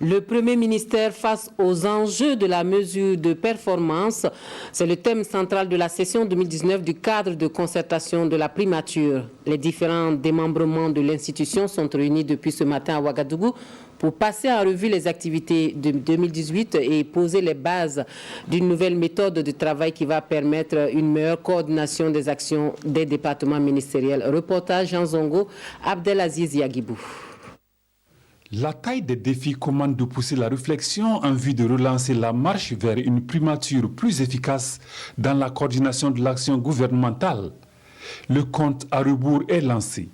Le Premier ministère face aux enjeux de la mesure de performance, c'est le thème central de la session 2019 du cadre de concertation de la primature. Les différents démembrements de l'institution sont réunis depuis ce matin à Ouagadougou pour passer en revue les activités de 2018 et poser les bases d'une nouvelle méthode de travail qui va permettre une meilleure coordination des actions des départements ministériels. Reportage Jean Zongo, Abdelaziz Yagibou. La taille des défis commande de pousser la réflexion en vue de relancer la marche vers une primature plus efficace dans la coordination de l'action gouvernementale. Le compte à rebours est lancé.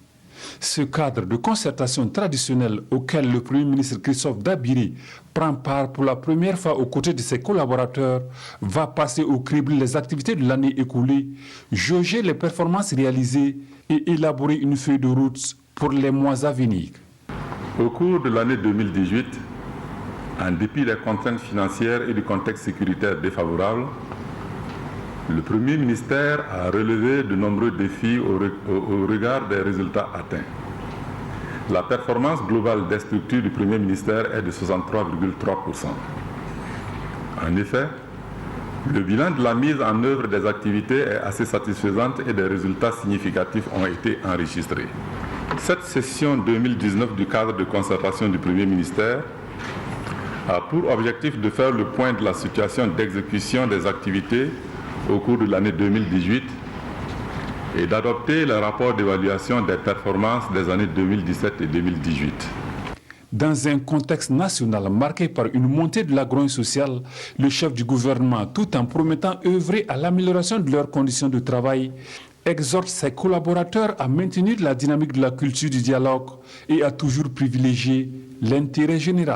Ce cadre de concertation traditionnelle auquel le Premier ministre Christophe Dabiri prend part pour la première fois aux côtés de ses collaborateurs va passer au crible les activités de l'année écoulée, jauger les performances réalisées et élaborer une feuille de route pour les mois à venir. Au cours de l'année 2018, en dépit des contraintes financières et du contexte sécuritaire défavorable, le Premier ministère a relevé de nombreux défis au regard des résultats atteints. La performance globale des structures du Premier ministère est de 63,3%. En effet, le bilan de la mise en œuvre des activités est assez satisfaisant et des résultats significatifs ont été enregistrés. Cette session 2019 du cadre de concertation du Premier ministère a pour objectif de faire le point de la situation d'exécution des activités au cours de l'année 2018 et d'adopter le rapport d'évaluation des performances des années 2017 et 2018. Dans un contexte national marqué par une montée de la grogne sociale, le chef du gouvernement, tout en promettant œuvrer à l'amélioration de leurs conditions de travail, exhorte ses collaborateurs à maintenir la dynamique de la culture du dialogue et à toujours privilégier l'intérêt général.